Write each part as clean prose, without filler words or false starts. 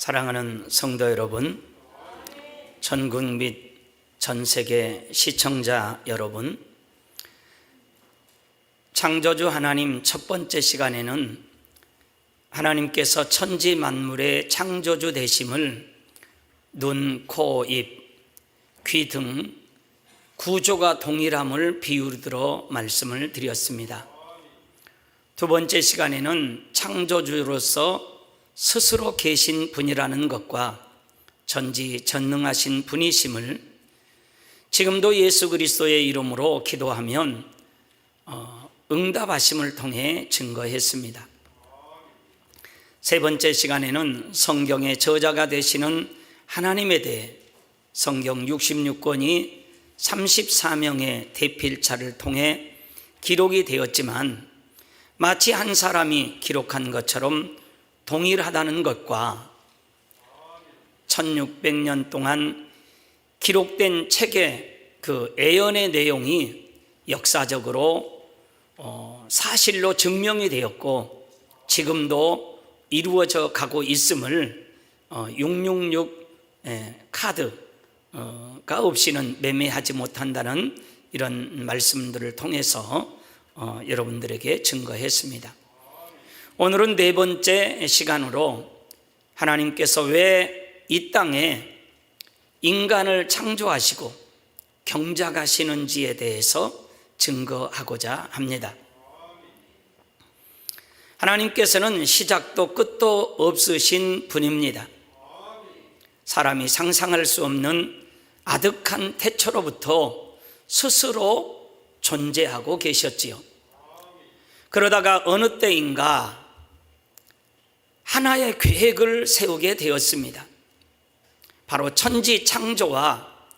사랑하는 성도 여러분, 전국 및 전 세계 시청자 여러분, 창조주 하나님 첫 번째 시간에는 하나님께서 천지 만물의 창조주 되심을 눈, 코, 입, 귀 등 구조가 동일함을 비유로 들어 말씀을 드렸습니다. 두 번째 시간에는 창조주로서 스스로 계신 분이라는 것과 전지전능하신 분이심을 지금도 예수 그리스도의 이름으로 기도하면 응답하심을 통해 증거했습니다. 세 번째 시간에는 성경의 저자가 되시는 하나님에 대해 성경 66권이 34명의 대필자를 통해 기록이 되었지만 마치 한 사람이 기록한 것처럼 동일하다는 것과 1600년 동안 기록된 책의 그 애언의 내용이 역사적으로 사실로 증명이 되었고 지금도 이루어져 가고 있음을 666 카드가 없이는 매매하지 못한다는 이런 말씀들을 통해서 여러분들에게 증거했습니다. 오늘은 네 번째 시간으로 하나님께서 왜 이 땅에 인간을 창조하시고 경작하시는지에 대해서 증거하고자 합니다. 하나님께서는 시작도 끝도 없으신 분입니다. 사람이 상상할 수 없는 아득한 태초로부터 스스로 존재하고 계셨지요. 그러다가 어느 때인가 하나의 계획을 세우게 되었습니다. 바로 천지 창조와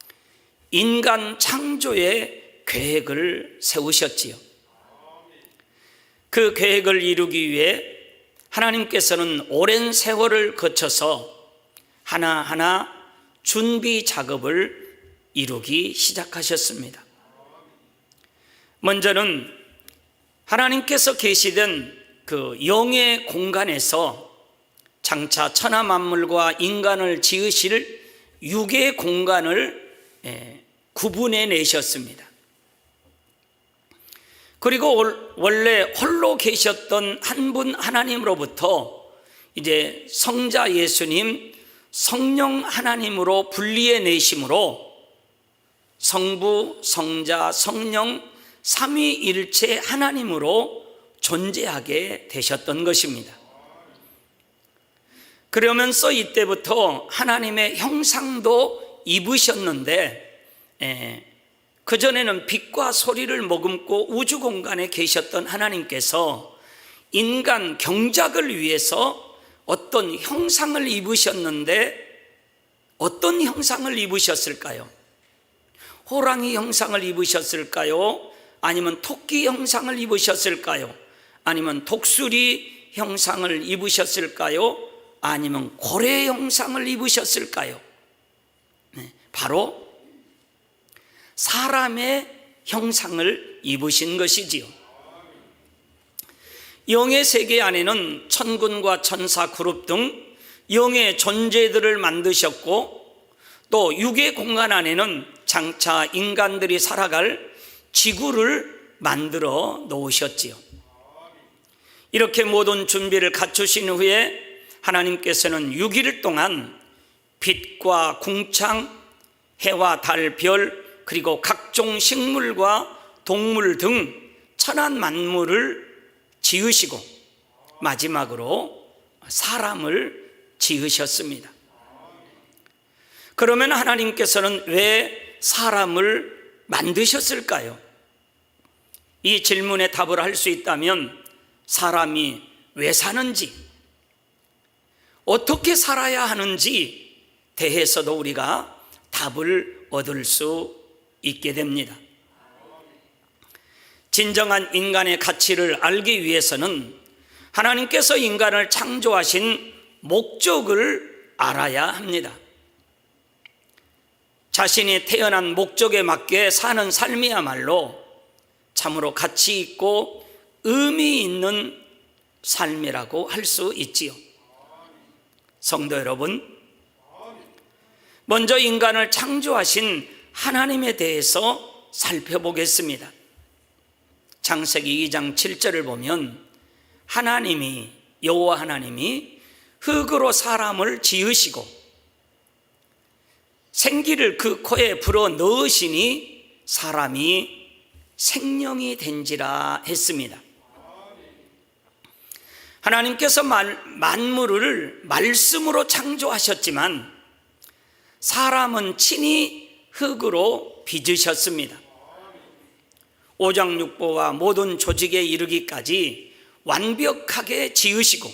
인간 창조의 계획을 세우셨지요. 그 계획을 이루기 위해 하나님께서는 오랜 세월을 거쳐서 하나하나 준비 작업을 이루기 시작하셨습니다. 먼저는 하나님께서 계시던 그 영의 공간에서 장차 천하 만물과 인간을 지으실 육의 공간을 구분해 내셨습니다. 그리고 원래 홀로 계셨던 한 분 하나님으로부터 이제 성자 예수님, 성령 하나님으로 분리해 내심으로 성부, 성자, 성령 삼위일체 하나님으로 존재하게 되셨던 것입니다. 그러면서 이때부터 하나님의 형상도 입으셨는데 그전에는 빛과 소리를 머금고 우주 공간에 계셨던 하나님께서 인간 경작을 위해서 어떤 형상을 입으셨는데 어떤 형상을 입으셨을까요? 호랑이 형상을 입으셨을까요? 아니면 토끼 형상을 입으셨을까요? 아니면 독수리 형상을 입으셨을까요? 아니면 고래 형상을 입으셨을까요? 바로 사람의 형상을 입으신 것이지요. 영의 세계 안에는 천군과 천사, 그룹 등 영의 존재들을 만드셨고 또 육의 공간 안에는 장차 인간들이 살아갈 지구를 만들어 놓으셨지요. 이렇게 모든 준비를 갖추신 후에 하나님께서는 6일 동안 빛과 궁창, 해와 달, 별, 그리고 각종 식물과 동물 등 천한 만물을 지으시고 마지막으로 사람을 지으셨습니다. 그러면 하나님께서는 왜 사람을 만드셨을까요? 이 질문에 답을 할 수 있다면 사람이 왜 사는지, 어떻게 살아야 하는지 대해서도 우리가 답을 얻을 수 있게 됩니다. 진정한 인간의 가치를 알기 위해서는 하나님께서 인간을 창조하신 목적을 알아야 합니다. 자신이 태어난 목적에 맞게 사는 삶이야말로 참으로 가치 있고 의미 있는 삶이라고 할 수 있지요. 성도 여러분, 먼저 인간을 창조하신 하나님에 대해서 살펴보겠습니다. 창세기 2장 7절을 보면 여호와 하나님이 흙으로 사람을 지으시고 생기를 그 코에 불어 넣으시니 사람이 생명이 된지라 했습니다. 하나님께서 만물을 말씀으로 창조하셨지만 사람은 친히 흙으로 빚으셨습니다. 오장육부와 모든 조직에 이르기까지 완벽하게 지으시고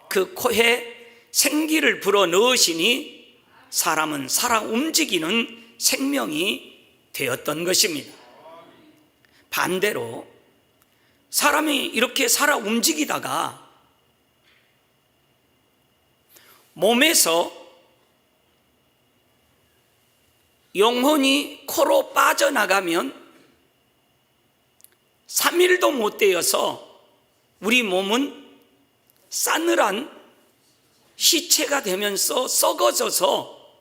그 코에 생기를 불어 넣으시니 사람은 살아 움직이는 생명이 되었던 것입니다. 반대로 사람이 이렇게 살아 움직이다가 몸에서 영혼이 코로 빠져나가면 3일도 못 되어서 우리 몸은 싸늘한 시체가 되면서 썩어져서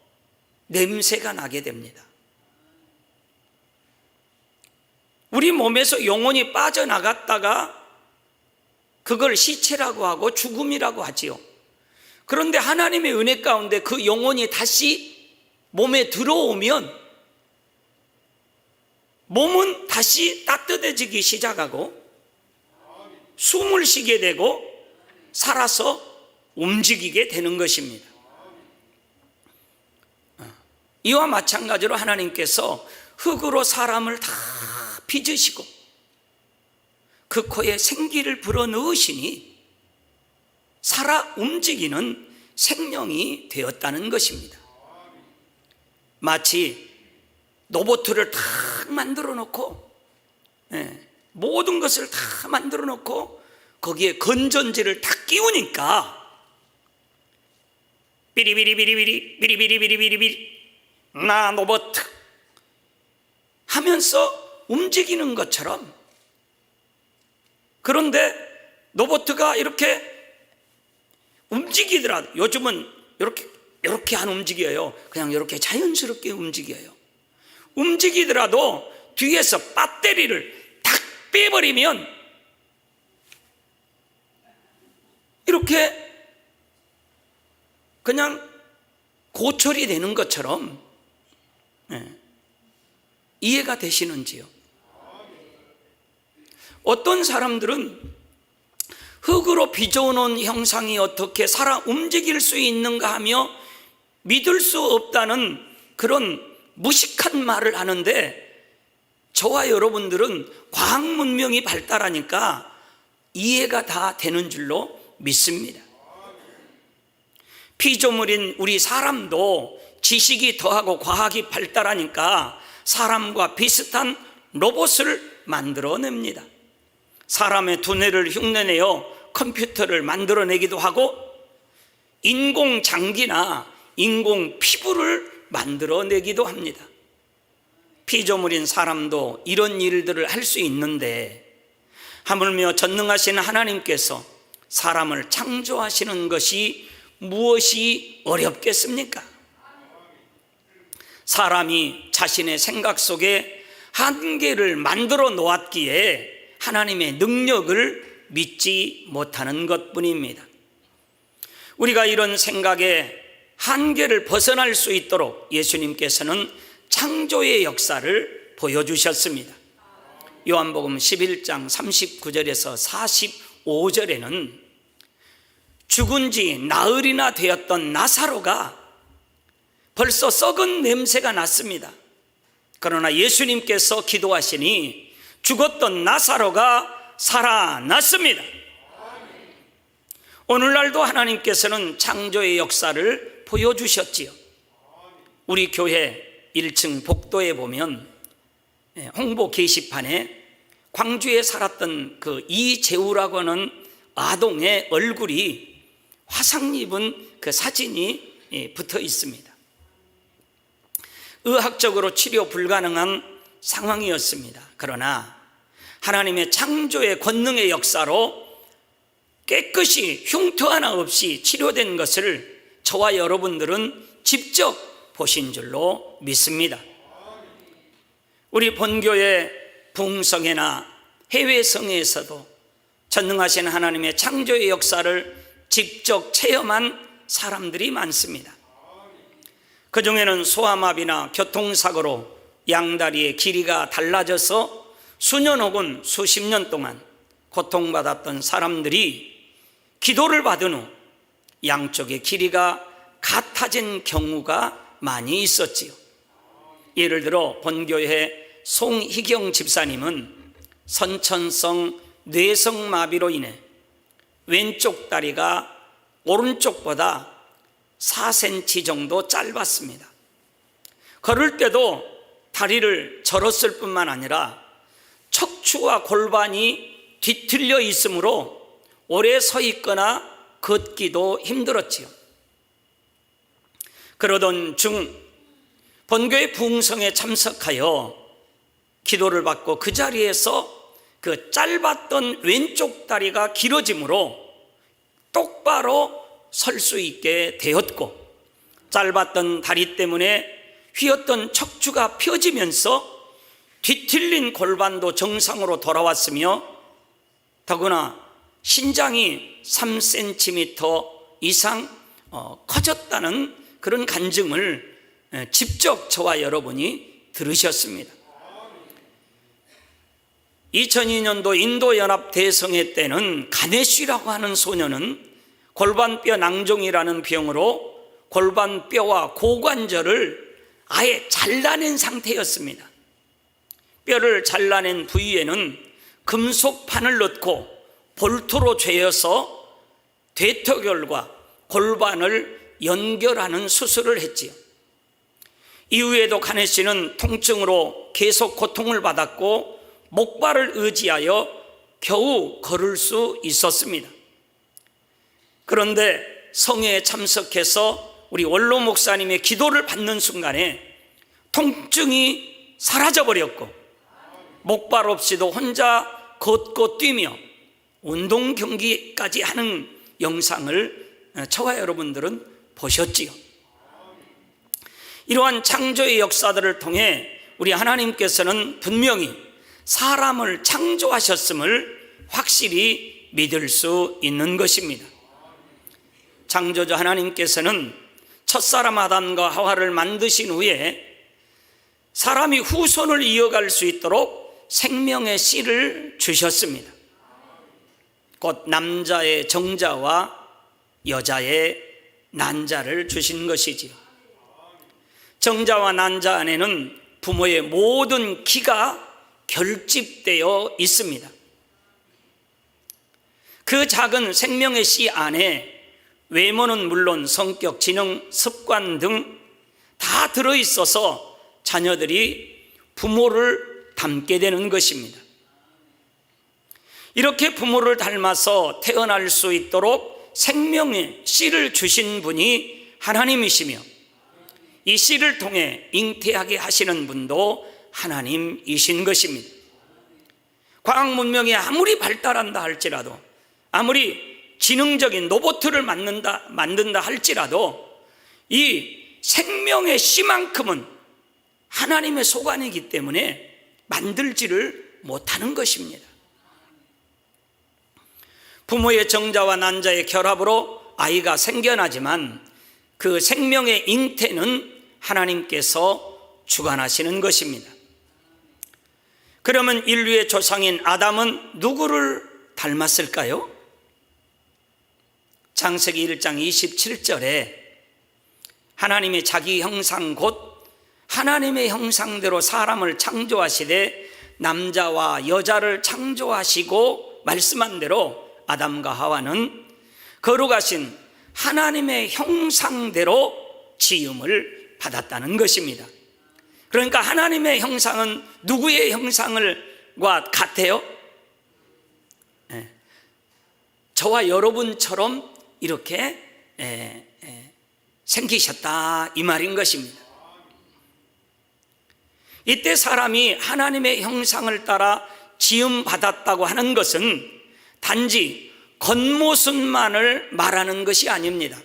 냄새가 나게 됩니다. 우리 몸에서 영혼이 빠져나갔다가 그걸 시체라고 하고 죽음이라고 하지요. 그런데 하나님의 은혜 가운데 그 영혼이 다시 몸에 들어오면 몸은 다시 따뜻해지기 시작하고 숨을 쉬게 되고 살아서 움직이게 되는 것입니다. 이와 마찬가지로 하나님께서 흙으로 사람을 다 빚으시고 그 코에 생기를 불어넣으시니 살아 움직이는 생명이 되었다는 것입니다. 마치 로봇을 다 만들어 놓고 모든 것을 다 만들어 놓고 거기에 건전지를 다 끼우니까 비리비리비리비리 나 로봇 하면서 움직이는 것처럼, 그런데 로봇가 이렇게 움직이더라도 요즘은 이렇게 안 움직여요. 그냥 이렇게 자연스럽게 움직여요. 움직이더라도 뒤에서 배터리를 탁 빼버리면 이렇게 그냥 고철이 되는 것처럼 이해가 되시는지요? 어떤 사람들은 흙으로 빚어놓은 형상이 어떻게 살아 움직일 수 있는가 하며 믿을 수 없다는 그런 무식한 말을 하는데, 저와 여러분들은 과학 문명이 발달하니까 이해가 다 되는 줄로 믿습니다. 피조물인 우리 사람도 지식이 더하고 과학이 발달하니까 사람과 비슷한 로봇을 만들어냅니다. 사람의 두뇌를 흉내내어 컴퓨터를 만들어내기도 하고 인공 장기나 인공 피부를 만들어내기도 합니다. 피조물인 사람도 이런 일들을 할 수 있는데 하물며 전능하신 하나님께서 사람을 창조하시는 것이 무엇이 어렵겠습니까? 사람이 자신의 생각 속에 한계를 만들어 놓았기에 하나님의 능력을 믿지 못하는 것뿐입니다. 우리가 이런 생각에 한계를 벗어날 수 있도록 예수님께서는 창조의 역사를 보여주셨습니다. 요한복음 11장 39절에서 45절에는 죽은 지 나흘이나 되었던 나사로가 벌써 썩은 냄새가 났습니다. 그러나 예수님께서 기도하시니 죽었던 나사로가 살아났습니다. 오늘날도 하나님께서는 창조의 역사를 보여주셨지요. 우리 교회 1층 복도에 보면 홍보 게시판에 광주에 살았던 그 이재우라고 하는 아동의 얼굴이 화상 입은 그 사진이 붙어 있습니다. 의학적으로 치료 불가능한 상황이었습니다. 그러나 하나님의 창조의 권능의 역사로 깨끗이 흉터 하나 없이 치료된 것을 저와 여러분들은 직접 보신 줄로 믿습니다. 우리 본교의 부흥성회나 해외성회에서도 전능하신 하나님의 창조의 역사를 직접 체험한 사람들이 많습니다. 그 중에는 소아마비나 교통사고로 양다리의 길이가 달라져서 수년 혹은 수십 년 동안 고통받았던 사람들이 기도를 받은 후 양쪽의 길이가 같아진 경우가 많이 있었지요. 예를 들어 본교회 송희경 집사님은 선천성 뇌성마비로 인해 왼쪽 다리가 오른쪽보다 4cm 정도 짧았습니다. 걸을 때도 다리를 절었을 뿐만 아니라 척추와 골반이 뒤틀려 있으므로 오래 서 있거나 걷기도 힘들었지요. 그러던 중 본교의 부흥성에 참석하여 기도를 받고 그 자리에서 그 짧았던 왼쪽 다리가 길어지므로 똑바로 설 수 있게 되었고, 짧았던 다리 때문에 휘었던 척추가 펴지면서 뒤틀린 골반도 정상으로 돌아왔으며, 더구나 신장이 3cm 이상 커졌다는 그런 간증을 직접 저와 여러분이 들으셨습니다. 2002년도 인도연합 대성회 때는 가네쉬라고 하는 소녀는 골반뼈 낭종이라는 병으로 골반뼈와 고관절을 아예 잘라낸 상태였습니다. 뼈를 잘라낸 부위에는 금속판을 넣고 볼트로 죄어서 대퇴골과 골반을 연결하는 수술을 했지요. 이후에도 가네쉬는 통증으로 계속 고통을 받았고 목발을 의지하여 겨우 걸을 수 있었습니다. 그런데 성회에 참석해서 우리 원로 목사님의 기도를 받는 순간에 통증이 사라져버렸고 목발 없이도 혼자 걷고 뛰며 운동 경기까지 하는 영상을 저와 여러분들은 보셨지요. 이러한 창조의 역사들을 통해 우리 하나님께서는 분명히 사람을 창조하셨음을 확실히 믿을 수 있는 것입니다. 창조주 하나님께서는 첫사람 아담과 하와를 만드신 후에 사람이 후손을 이어갈 수 있도록 생명의 씨를 주셨습니다. 곧 남자의 정자와 여자의 난자를 주신 것이지요. 정자와 난자 안에는 부모의 모든 기가 결집되어 있습니다. 그 작은 생명의 씨 안에 외모는 물론 성격, 지능, 습관 등 다 들어있어서 자녀들이 부모를 닮게 되는 것입니다. 이렇게 부모를 닮아서 태어날 수 있도록 생명의 씨를 주신 분이 하나님이시며 이 씨를 통해 잉태하게 하시는 분도 하나님이신 것입니다. 과학 문명이 아무리 발달한다 할지라도, 아무리 지능적인 로봇을 만든다 할지라도 이 생명의 씨만큼은 하나님의 소관이기 때문에 만들지를 못하는 것입니다. 부모의 정자와 난자의 결합으로 아이가 생겨나지만 그 생명의 잉태는 하나님께서 주관하시는 것입니다. 그러면 인류의 조상인 아담은 누구를 닮았을까요? 창세기 1장 27절에 하나님의 자기 형상 곧 하나님의 형상대로 사람을 창조하시되 남자와 여자를 창조하시고 말씀한 대로 아담과 하와는 거룩하신 하나님의 형상대로 지음을 받았다는 것입니다. 그러니까 하나님의 형상은 누구의 형상과 같아요? 저와 여러분처럼 이렇게 생기셨다 이 말인 것입니다. 이때 사람이 하나님의 형상을 따라 지음 받았다고 하는 것은 단지 겉모습만을 말하는 것이 아닙니다.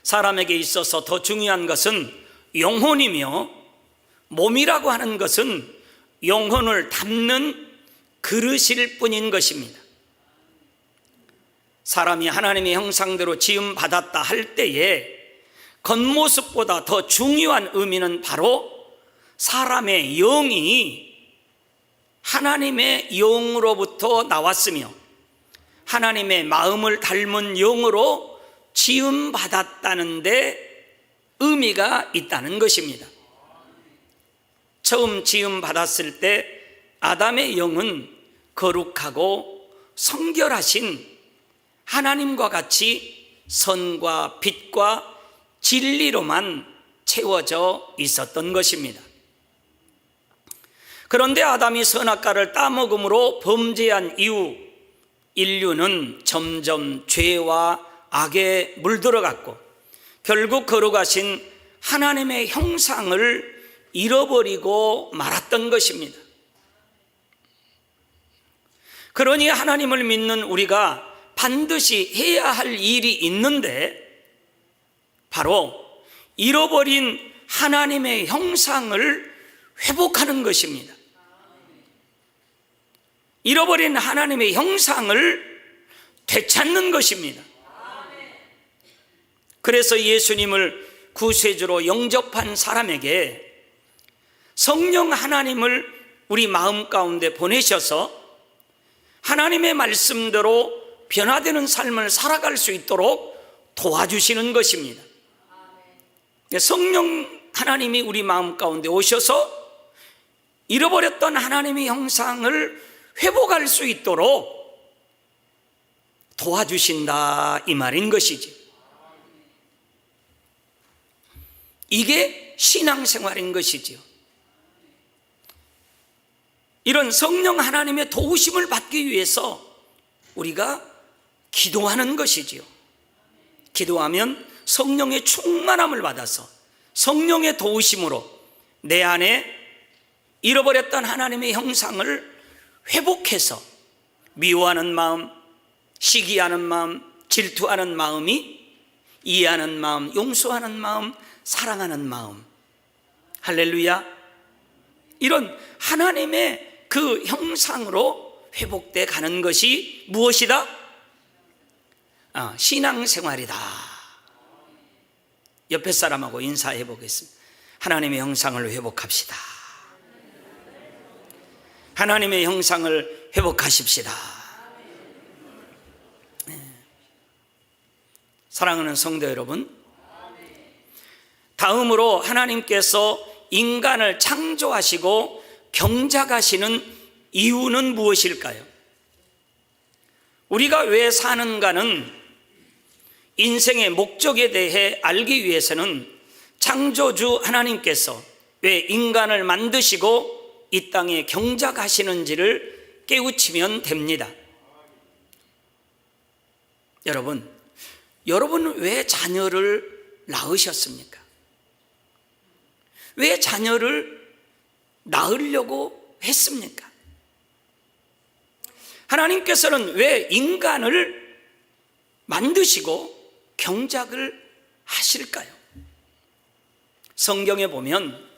사람에게 있어서 더 중요한 것은 영혼이며, 몸이라고 하는 것은 영혼을 담는 그릇일 뿐인 것입니다. 사람이 하나님의 형상대로 지음받았다 할 때에 겉모습보다 더 중요한 의미는 바로 사람의 영이 하나님의 영으로부터 나왔으며 하나님의 마음을 닮은 영으로 지음받았다는 데 의미가 있다는 것입니다. 처음 지음받았을 때 아담의 영은 거룩하고 성결하신 하나님과 같이 선과 빛과 진리로만 채워져 있었던 것입니다. 그런데 아담이 선악과를 따먹음으로 범죄한 이후 인류는 점점 죄와 악에 물들어갔고 결국 거룩하신 하나님의 형상을 잃어버리고 말았던 것입니다. 그러니 하나님을 믿는 우리가 반드시 해야 할 일이 있는데 바로 잃어버린 하나님의 형상을 회복하는 것입니다. 잃어버린 하나님의 형상을 되찾는 것입니다. 그래서 예수님을 구세주로 영접한 사람에게 성령 하나님을 우리 마음 가운데 보내셔서 하나님의 말씀대로 변화되는 삶을 살아갈 수 있도록 도와주시는 것입니다. 성령 하나님이 우리 마음 가운데 오셔서 잃어버렸던 하나님의 형상을 회복할 수 있도록 도와주신다 이 말인 것이지. 이게 신앙생활인 것이지요. 이런 성령 하나님의 도우심을 받기 위해서 우리가 기도하는 것이지요. 기도하면 성령의 충만함을 받아서 성령의 도우심으로 내 안에 잃어버렸던 하나님의 형상을 회복해서 미워하는 마음, 시기하는 마음, 질투하는 마음이 이해하는 마음, 용서하는 마음, 사랑하는 마음, 할렐루야. 이런 하나님의 그 형상으로 회복돼 가는 것이 무엇이다? 신앙생활이다. 옆에 사람하고 인사해 보겠습니다. 하나님의 형상을 회복합시다. 하나님의 형상을 회복하십시다. 사랑하는 성도 여러분, 다음으로 하나님께서 인간을 창조하시고 경작하시는 이유는 무엇일까요? 우리가 왜 사는가는 인생의 목적에 대해 알기 위해서는 창조주 하나님께서 왜 인간을 만드시고 이 땅에 경작하시는지를 깨우치면 됩니다. 여러분은 왜 자녀를 낳으셨습니까? 왜 자녀를 낳으려고 했습니까? 하나님께서는 왜 인간을 만드시고 경작을 하실까요? 성경에 보면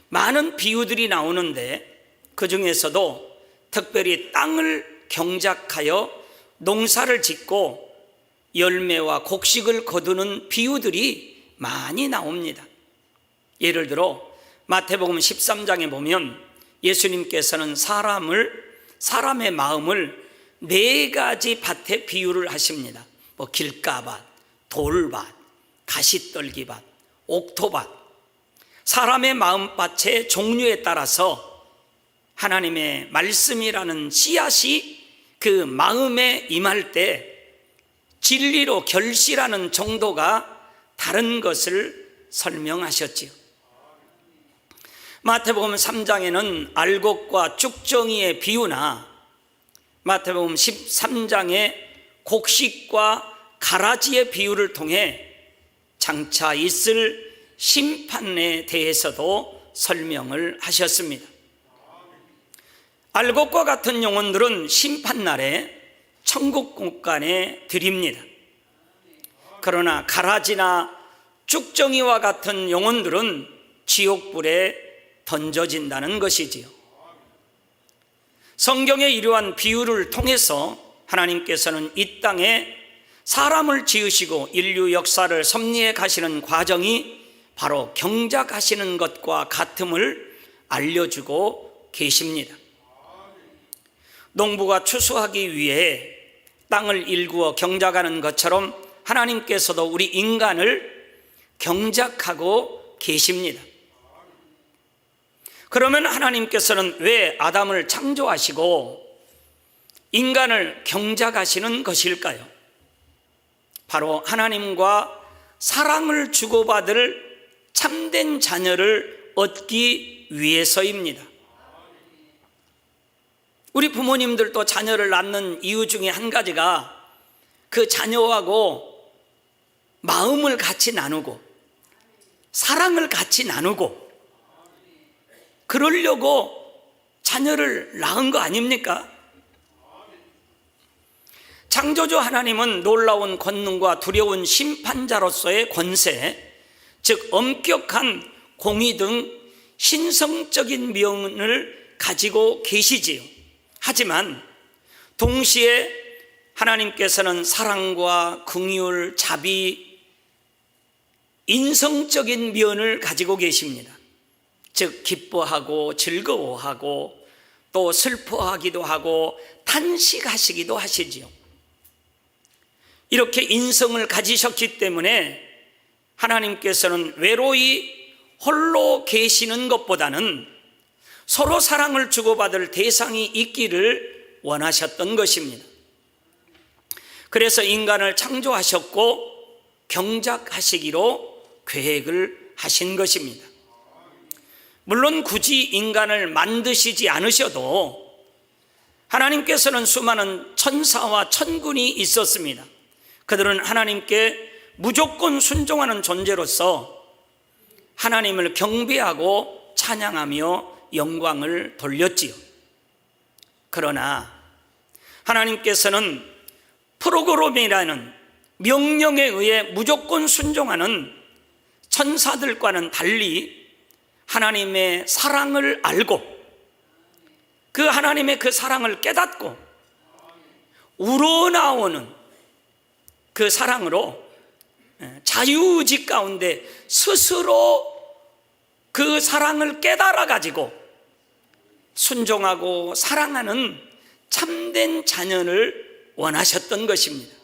많은 비유들이 나오는데 그 중에서도 특별히 땅을 경작하여 농사를 짓고 열매와 곡식을 거두는 비유들이 많이 나옵니다. 예를 들어 마태복음 13장에 보면 예수님께서는 사람의 마음을 4가지 밭에 비유를 하십니다. 길가밭, 돌밭, 가시떨기밭, 옥토밭. 사람의 마음밭의 종류에 따라서 하나님의 말씀이라는 씨앗이 그 마음에 임할 때 진리로 결실하는 정도가 다른 것을 설명하셨지요. 마태복음 3장에는 알곡과 쭉정이의 비유나 마태복음 13장의 곡식과 가라지의 비유를 통해 장차 있을 심판에 대해서도 설명을 하셨습니다. 알곡과 같은 영혼들은 심판날에 천국 곳간에 드립니다. 그러나 가라지나 쭉정이와 같은 영혼들은 지옥불에 던져진다는 것이지요. 성경의 이러한 비유를 통해서 하나님께서는 이 땅에 사람을 지으시고 인류 역사를 섭리해 가시는 과정이 바로 경작하시는 것과 같음을 알려주고 계십니다. 농부가 추수하기 위해 땅을 일구어 경작하는 것처럼 하나님께서도 우리 인간을 경작하고 계십니다. 그러면 하나님께서는 왜 아담을 창조하시고 인간을 경작하시는 것일까요? 바로 하나님과 사랑을 주고받을 참된 자녀를 얻기 위해서입니다. 우리 부모님들도 자녀를 낳는 이유 중에 한 가지가 그 자녀하고 마음을 같이 나누고 사랑을 같이 나누고 그러려고 자녀를 낳은 거 아닙니까? 창조주 하나님은 놀라운 권능과 두려운 심판자로서의 권세, 즉 엄격한 공의 등 신성적인 면을 가지고 계시지요. 하지만 동시에 하나님께서는 사랑과 긍휼, 자비, 인성적인 면을 가지고 계십니다. 즉 기뻐하고 즐거워하고 또 슬퍼하기도 하고 탄식하시기도 하시지요. 이렇게 인성을 가지셨기 때문에 하나님께서는 외로이 홀로 계시는 것보다는 서로 사랑을 주고받을 대상이 있기를 원하셨던 것입니다. 그래서 인간을 창조하셨고 경작하시기로 계획을 하신 것입니다. 물론 굳이 인간을 만드시지 않으셔도 하나님께서는 수많은 천사와 천군이 있었습니다. 그들은 하나님께 무조건 순종하는 존재로서 하나님을 경배하고 찬양하며 영광을 돌렸지요. 그러나 하나님께서는 프로그램이라는 명령에 의해 무조건 순종하는 천사들과는 달리 하나님의 사랑을 알고 그 하나님의 그 사랑을 깨닫고 우러나오는 그 사랑으로 자유의지 가운데 스스로 그 사랑을 깨달아 가지고 순종하고 사랑하는 참된 자녀를 원하셨던 것입니다.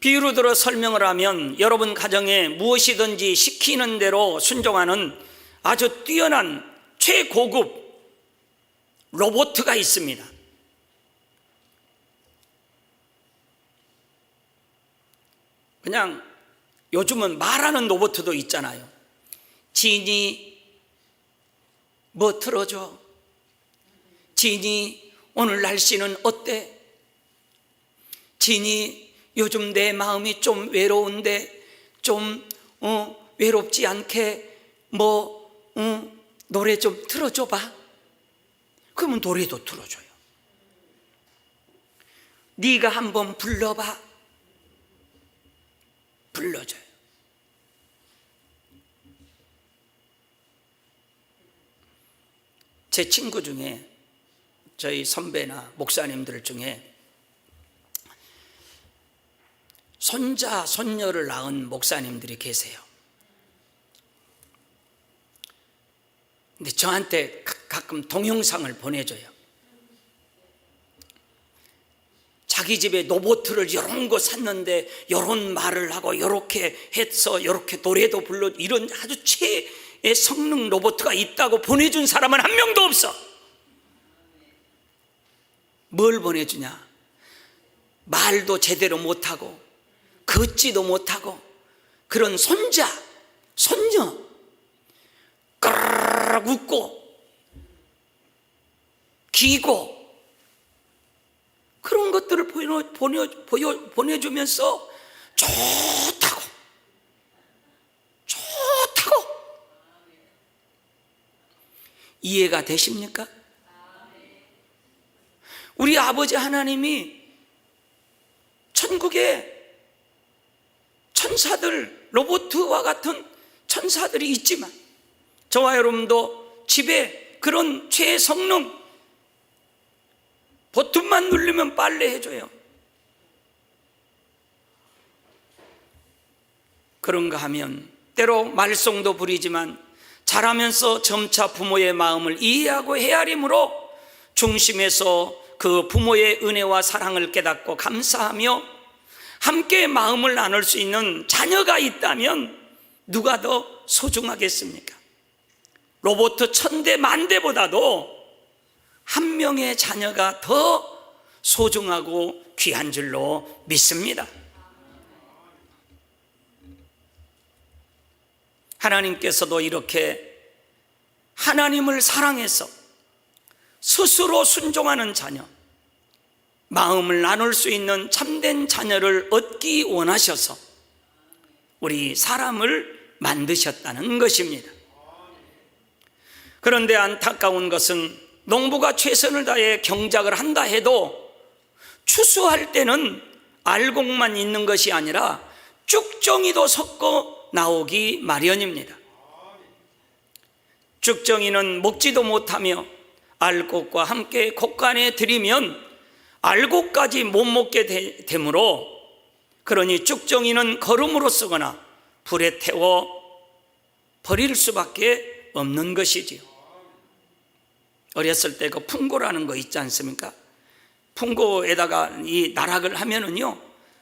비유로 들어 설명을 하면 여러분 가정에 무엇이든지 시키는 대로 순종하는 아주 뛰어난 최고급 로봇가 있습니다. 그냥 요즘은 말하는 로봇도 있잖아요. 지니 뭐 틀어줘? 지니 오늘 날씨는 어때? 지니 요즘 내 마음이 좀 외로운데 좀 외롭지 않게 노래 좀 틀어줘봐. 그러면 노래도 틀어줘요. 네가 한번 불러봐. 불러줘요. 제 친구 중에 저희 선배나 목사님들 중에 손자, 손녀를 낳은 목사님들이 계세요. 근데 저한테 가끔 동영상을 보내줘요. 자기 집에 로봇을 이런 거 샀는데 이런 말을 하고 이렇게 해서 이렇게 노래도 불러 이런 아주 최의 성능 로봇가 있다고 보내준 사람은 한 명도 없어. 뭘 보내주냐? 말도 제대로 못하고 걷지도 못하고 그런 손자, 손녀 까르르 웃고 기고 그런 것들을 보내주면서 좋다고 이해가 되십니까? 우리 아버지 하나님이 천국에 천사들, 로봇과 같은 천사들이 있지만 저와 여러분도 집에 그런 최성능 버튼만 누르면 빨래 해줘요. 그런가 하면 때로 말썽도 부리지만 자라면서 점차 부모의 마음을 이해하고 헤아림으로 중심에서 그 부모의 은혜와 사랑을 깨닫고 감사하며 함께 마음을 나눌 수 있는 자녀가 있다면 누가 더 소중하겠습니까? 로봇 1000대 만대보다도 한 명의 자녀가 더 소중하고 귀한 줄로 믿습니다. 하나님께서도 이렇게 하나님을 사랑해서 스스로 순종하는 자녀, 마음을 나눌 수 있는 참된 자녀를 얻기 원하셔서 우리 사람을 만드셨다는 것입니다. 그런데 안타까운 것은 농부가 최선을 다해 경작을 한다 해도 추수할 때는 알곡만 있는 것이 아니라 쭉정이도 섞어 나오기 마련입니다. 쭉정이는 먹지도 못하며 알곡과 함께 곡간에 들이면 알곡까지 못 먹게 되므로, 그러니 쭉정이는 거름으로 쓰거나 불에 태워 버릴 수밖에 없는 것이지요. 어렸을 때 그 풍고라는 거 있지 않습니까? 풍고에다가 이 나락을 하면은요,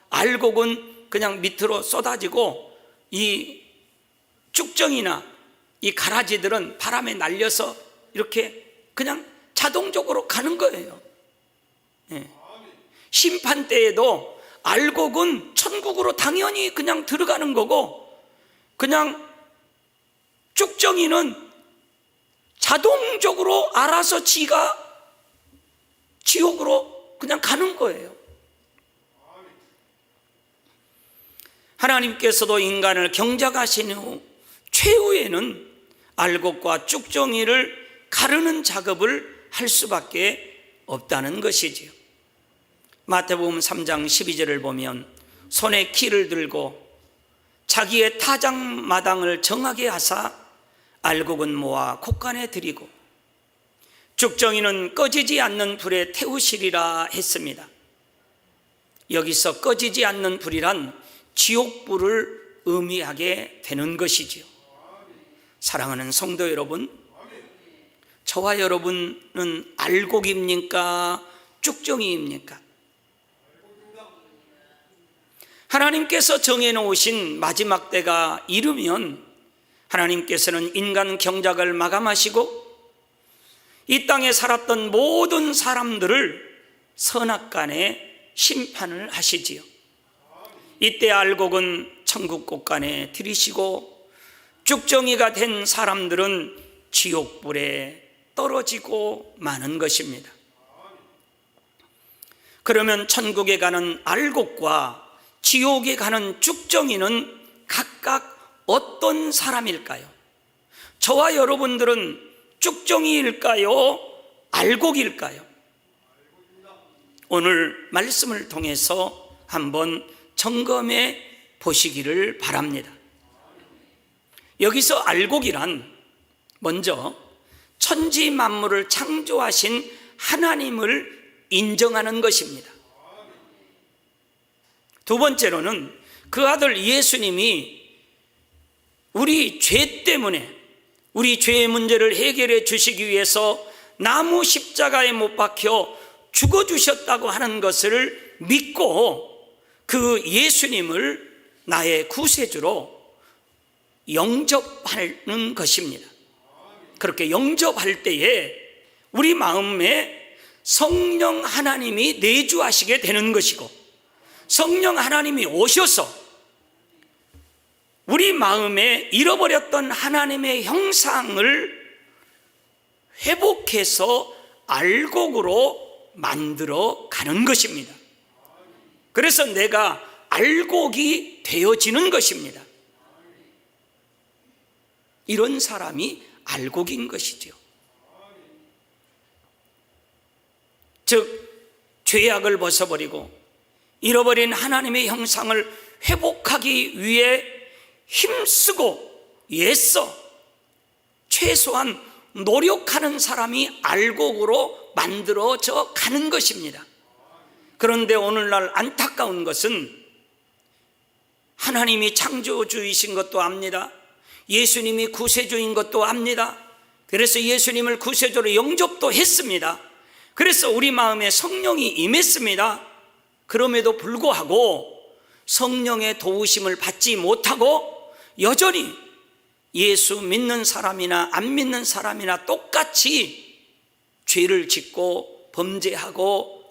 알곡은 그냥 밑으로 쏟아지고 이 쭉정이나 이 가라지들은 바람에 날려서 이렇게 그냥 자동적으로 가는 거예요. 심판 때에도 알곡은 천국으로 당연히 그냥 들어가는 거고, 그냥 쭉정이는 자동적으로 알아서 지가 지옥으로 그냥 가는 거예요. 하나님께서도 인간을 경작하신 후 최후에는 알곡과 쭉정이를 가르는 작업을 할 수밖에 없다는 것이지요. 마태복음 3장 12절을 보면 손에 키를 들고 자기의 타작마당을 정하게 하사 알곡은 모아 곡간에 들이고 쭉정이는 꺼지지 않는 불에 태우시리라 했습니다. 여기서 꺼지지 않는 불이란 지옥불을 의미하게 되는 것이지요. 사랑하는 성도 여러분, 저와 여러분은 알곡입니까? 쭉정이입니까? 하나님께서 정해놓으신 마지막 때가 이르면 하나님께서는 인간 경작을 마감하시고 이 땅에 살았던 모든 사람들을 선악간에 심판을 하시지요. 이때 알곡은 천국 곳간에 들이시고 쭉정이가 된 사람들은 지옥불에 떨어지고 마는 것입니다. 그러면 천국에 가는 알곡과 지옥에 가는 쭉정이는 각각 어떤 사람일까요? 저와 여러분들은 쭉정이일까요? 알곡일까요? 오늘 말씀을 통해서 한번 점검해 보시기를 바랍니다. 여기서 알곡이란 먼저 천지 만물을 창조하신 하나님을 인정하는 것입니다. 두 번째로는 그 아들 예수님이 우리 죄 때문에 우리 죄의 문제를 해결해 주시기 위해서 나무 십자가에 못 박혀 죽어주셨다고 하는 것을 믿고 그 예수님을 나의 구세주로 영접하는 것입니다. 그렇게 영접할 때에 우리 마음에 성령 하나님이 내주하시게 되는 것이고, 성령 하나님이 오셔서 우리 마음에 잃어버렸던 하나님의 형상을 회복해서 알곡으로 만들어 가는 것입니다. 그래서 내가 알곡이 되어지는 것입니다. 이런 사람이 알곡인 것이죠. 즉 죄악을 벗어버리고 잃어버린 하나님의 형상을 회복하기 위해 힘쓰고 애써 최소한 노력하는 사람이 알곡으로 만들어져 가는 것입니다. 그런데 오늘날 안타까운 것은 하나님이 창조주이신 것도 압니다. 예수님이 구세주인 것도 압니다. 그래서 예수님을 구세주로 영접도 했습니다. 그래서 우리 마음에 성령이 임했습니다. 그럼에도 불구하고 성령의 도우심을 받지 못하고 여전히 예수 믿는 사람이나 안 믿는 사람이나 똑같이 죄를 짓고 범죄하고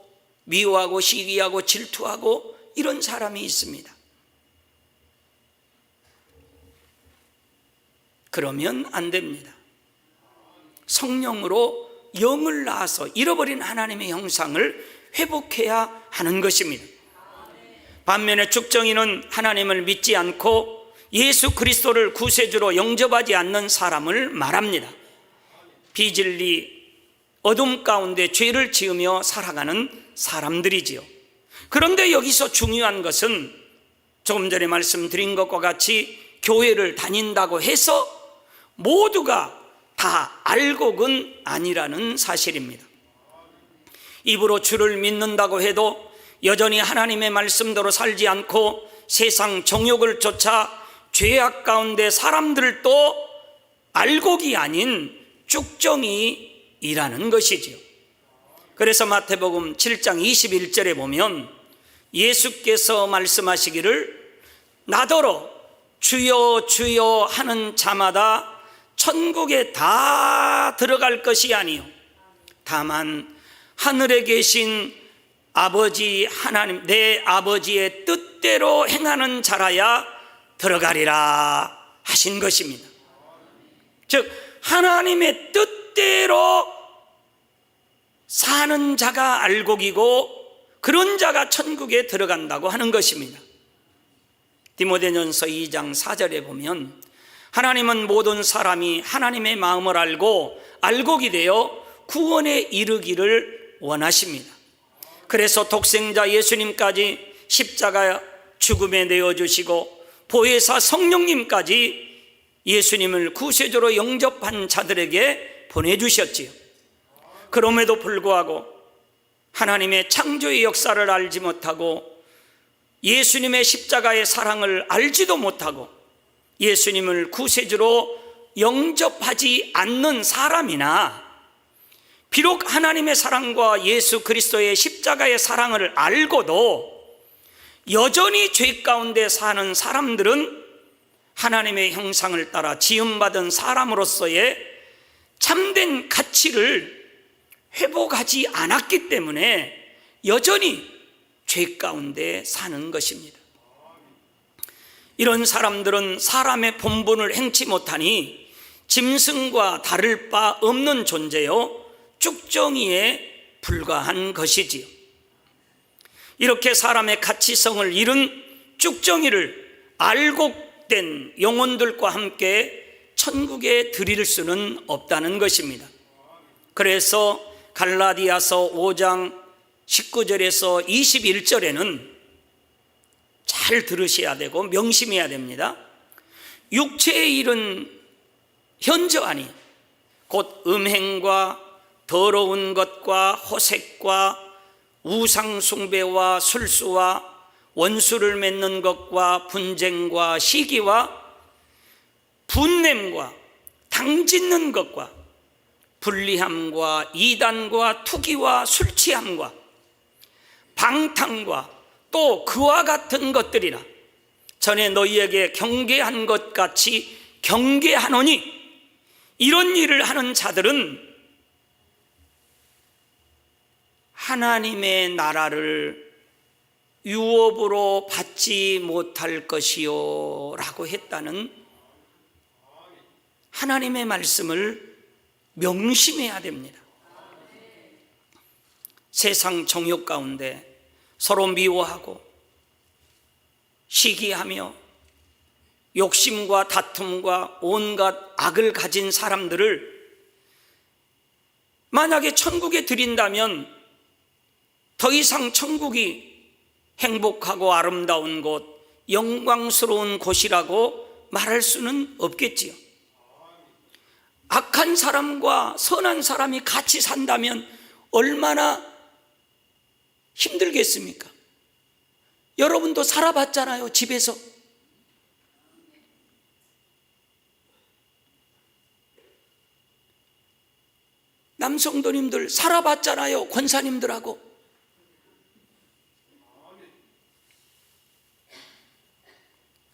미워하고 시기하고 질투하고 이런 사람이 있습니다. 그러면 안 됩니다. 성령으로 영을 낳아서 잃어버린 하나님의 형상을 회복해야 하는 것입니다. 반면에 쭉정이는 하나님을 믿지 않고 예수 그리스도를 구세주로 영접하지 않는 사람을 말합니다. 비진리 어둠 가운데 죄를 지으며 살아가는 사람들이지요. 그런데 여기서 중요한 것은 조금 전에 말씀드린 것과 같이 교회를 다닌다고 해서 모두가 다 알곡은 아니라는 사실입니다. 입으로 주를 믿는다고 해도 여전히 하나님의 말씀대로 살지 않고 세상 정욕을 쫓아 죄악 가운데 사람들도 알곡이 아닌 쭉정이라는 것이지요. 그래서 마태복음 7장 21절에 보면 예수께서 말씀하시기를 나더러 주여 주여 하는 자마다 천국에 다 들어갈 것이 아니요 다만 하늘에 계신 아버지 하나님 내 아버지의 뜻대로 행하는 자라야 들어가리라 하신 것입니다. 즉 하나님의 뜻대로 사는 자가 알곡이고 그런 자가 천국에 들어간다고 하는 것입니다. 디모데전서 2장 4절에 보면 하나님은 모든 사람이 하나님의 마음을 알고 알곡이 되어 구원에 이르기를 원하십니다. 그래서 독생자 예수님까지 십자가 죽음에 내어주시고 보혜사 성령님까지 예수님을 구세주로 영접한 자들에게 보내주셨지요. 그럼에도 불구하고 하나님의 창조의 역사를 알지 못하고 예수님의 십자가의 사랑을 알지도 못하고 예수님을 구세주로 영접하지 않는 사람이나 비록 하나님의 사랑과 예수 그리스도의 십자가의 사랑을 알고도 여전히 죄 가운데 사는 사람들은 하나님의 형상을 따라 지음받은 사람으로서의 참된 가치를 회복하지 않았기 때문에 여전히 죄 가운데 사는 것입니다. 이런 사람들은 사람의 본분을 행치 못하니 짐승과 다를 바 없는 존재요 쭉정이에 불과한 것이지요. 이렇게 사람의 가치성을 잃은 쭉정이를 알곡된 영혼들과 함께 천국에 들일 수는 없다는 것입니다. 그래서 갈라디아서 5장 19절에서 21절에는 잘 들으셔야 되고 명심해야 됩니다. 육체의 일은 현저하니 곧 음행과 더러운 것과 호색과 우상숭배와 술수와 원수를 맺는 것과 분쟁과 시기와 분냄과 당짓는 것과 불리함과 이단과 투기와 술취함과 방탕과 또 그와 같은 것들이라 전에 너희에게 경계한 것 같이 경계하노니 이런 일을 하는 자들은 하나님의 나라를 유업으로 받지 못할 것이요 라고 했다는 하나님의 말씀을 명심해야 됩니다. 세상 정욕 가운데 서로 미워하고 시기하며 욕심과 다툼과 온갖 악을 가진 사람들을 만약에 천국에 들인다면 더 이상 천국이 행복하고 아름다운 곳, 영광스러운 곳이라고 말할 수는 없겠지요. 악한 사람과 선한 사람이 같이 산다면 얼마나 힘들겠습니까? 여러분도 살아봤잖아요, 집에서. 남성도님들 살아봤잖아요, 권사님들하고.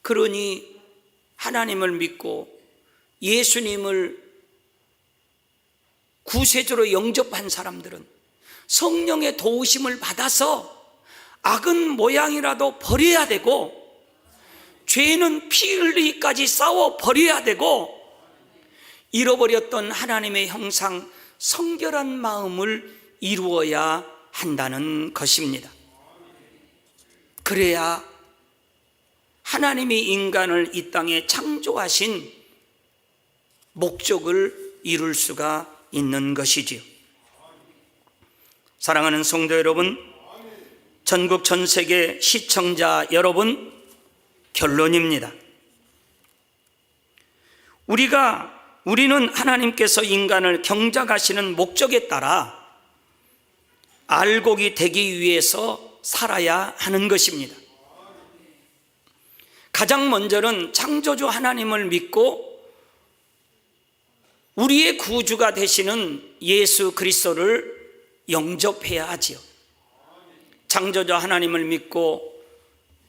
그러니 하나님을 믿고 예수님을 구세주로 영접한 사람들은 성령의 도우심을 받아서 악은 모양이라도 버려야 되고, 죄는 피 흘리기까지 싸워 버려야 되고, 잃어버렸던 하나님의 형상 성결한 마음을 이루어야 한다는 것입니다. 그래야 하나님이 인간을 이 땅에 창조하신 목적을 이룰 수가 있는 것이지요. 사랑하는 성도 여러분, 전국 전 세계 시청자 여러분, 결론입니다. 우리는 하나님께서 인간을 경작하시는 목적에 따라 알곡이 되기 위해서 살아야 하는 것입니다. 가장 먼저는 창조주 하나님을 믿고 우리의 구주가 되시는 예수 그리스도를 영접해야 하지요. 창조주 하나님을 믿고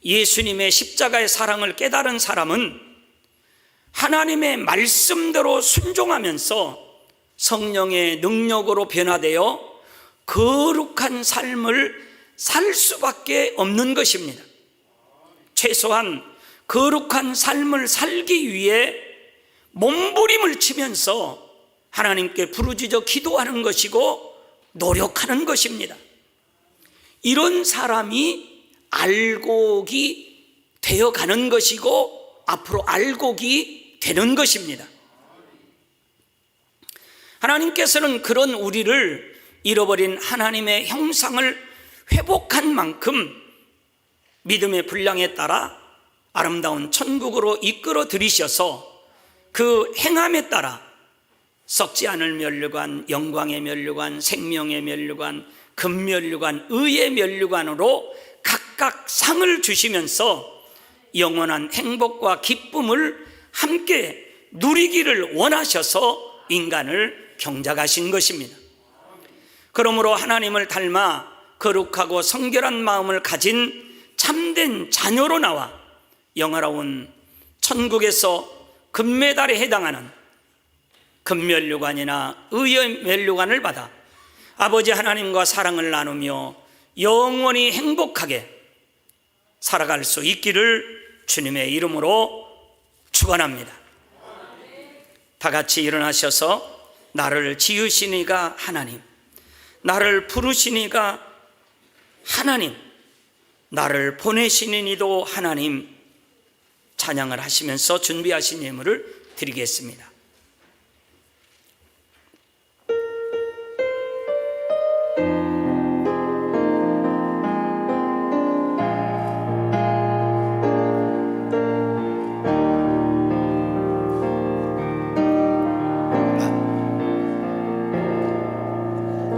예수님의 십자가의 사랑을 깨달은 사람은 하나님의 말씀대로 순종하면서 성령의 능력으로 변화되어 거룩한 삶을 살 수밖에 없는 것입니다. 최소한 거룩한 삶을 살기 위해 몸부림을 치면서 하나님께 부르짖어 기도하는 것이고 노력하는 것입니다. 이런 사람이 알곡이 되어가는 것이고 앞으로 알곡이 되는 것입니다. 하나님께서는 그런 우리를 잃어버린 하나님의 형상을 회복한 만큼 믿음의 분량에 따라 아름다운 천국으로 이끌어 들이셔서 그 행함에 따라 썩지 않을 면류관, 영광의 면류관, 생명의 면류관, 금면류관, 의의 면류관으로 각각 상을 주시면서 영원한 행복과 기쁨을 함께 누리기를 원하셔서 인간을 경작하신 것입니다. 그러므로 하나님을 닮아 거룩하고 성결한 마음을 가진 참된 자녀로 나와 영화로운 천국에서 금메달에 해당하는 금면류관이나 의의 면류관을 받아 아버지 하나님과 사랑을 나누며 영원히 행복하게 살아갈 수 있기를 주님의 이름으로 축원합니다. 다 같이 일어나셔서 나를 지으신 이가 하나님, 나를 부르신 이가 하나님, 나를 보내신 이도 하나님 찬양을 하시면서 준비하신 예물을 드리겠습니다.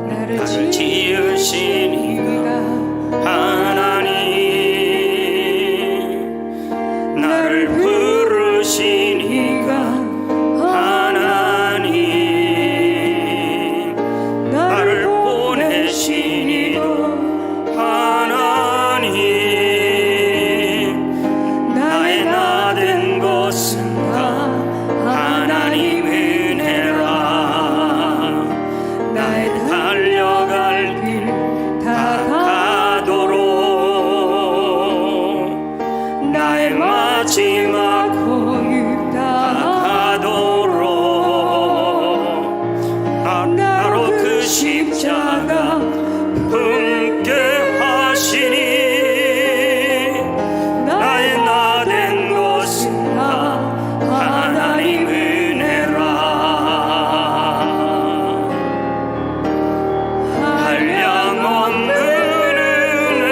나를 지으신 이가 하나님, 나를 부르신 이가 하나님, 나를 보내신 이도 하나님, 나의 나 된 것은 다 하나님 은혜라. 나의 달려갈 길 다 가도록 나의 마지막 고유 다 가도록 나로 그 십자가 품게 하시니 나의 나 된 것은 다 하나님 은혜라. 한량 없는 은혜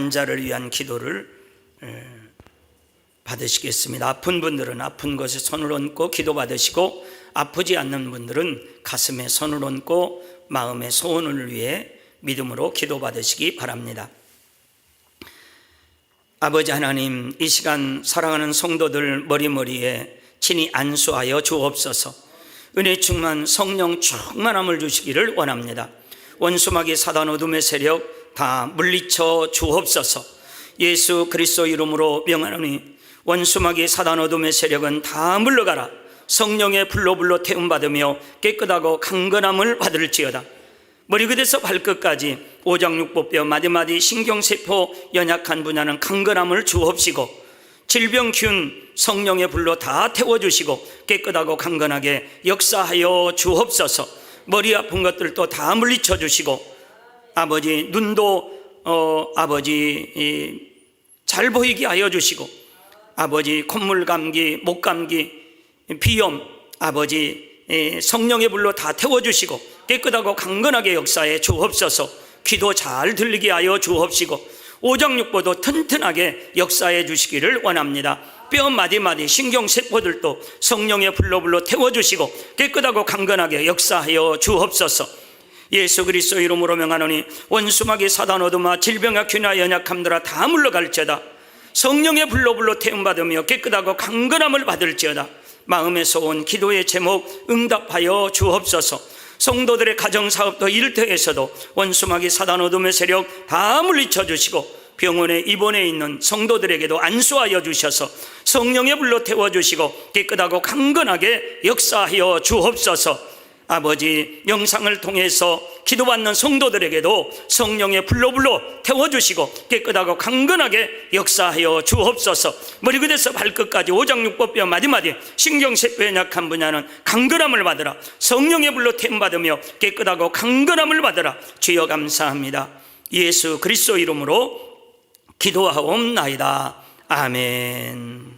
환자를 위한 기도를 받으시겠습니다. 아픈 분들은 아픈 곳에 손을 얹고 기도 받으시고, 아프지 않는 분들은 가슴에 손을 얹고 마음의 소원을 위해 믿음으로 기도 받으시기 바랍니다. 아버지 하나님, 이 시간 사랑하는 성도들 머리머리에 친히 안수하여 주옵소서. 은혜 충만 성령 충만함을 주시기를 원합니다. 원수마귀 사단 어둠의 세력 다 물리쳐 주옵소서. 예수 그리스도 이름으로 명하노니 원수마귀 사단 어둠의 세력은 다 물러가라. 성령의 불로 태움받으며 깨끗하고 강건함을 받을지어다. 머리끝에서 발끝까지 오장육부뼈 마디마디 신경세포 연약한 분야는 강건함을 주옵시고, 질병균 성령의 불로 다 태워주시고 깨끗하고 강건하게 역사하여 주옵소서. 머리 아픈 것들도 다 물리쳐 주시고, 아버지 눈도 아버지 잘 보이게 하여 주시고, 아버지 콧물 감기, 목 감기, 비염 아버지 성령의 불로 다 태워주시고 깨끗하고 강건하게 역사해 주옵소서. 귀도 잘 들리게 하여 주옵시고 오장육부도 튼튼하게 역사해 주시기를 원합니다. 뼈 마디마디 신경세포들도 성령의 불로 태워주시고 깨끗하고 강건하게 역사하여 주옵소서. 예수 그리스도 이름으로 명하노니 원수마귀 사단 어둠아 질병과 균화 연약함들아 다 물러갈지어다. 성령의 불로 태움받으며 깨끗하고 강건함을 받을지어다. 마음의 소원 기도의 제목 응답하여 주옵소서. 성도들의 가정사업도 일터에서도 원수마귀 사단 어둠의 세력 다 물리쳐 주시고 병원에 입원해 있는 성도들에게도 안수하여 주셔서 성령의 불로 태워주시고 깨끗하고 강건하게 역사하여 주옵소서. 아버지 영상을 통해서 기도받는 성도들에게도 성령의 불로 태워주시고 깨끗하고 강건하게 역사하여 주옵소서. 머리끝에서 발끝까지 오장육부뼈 마디마디 신경세포 연약한 분야는 강건함을 받으라. 성령의 불로 태움받으며 깨끗하고 강건함을 받으라. 주여 감사합니다. 예수 그리스도 이름으로 기도하옵나이다. 아멘.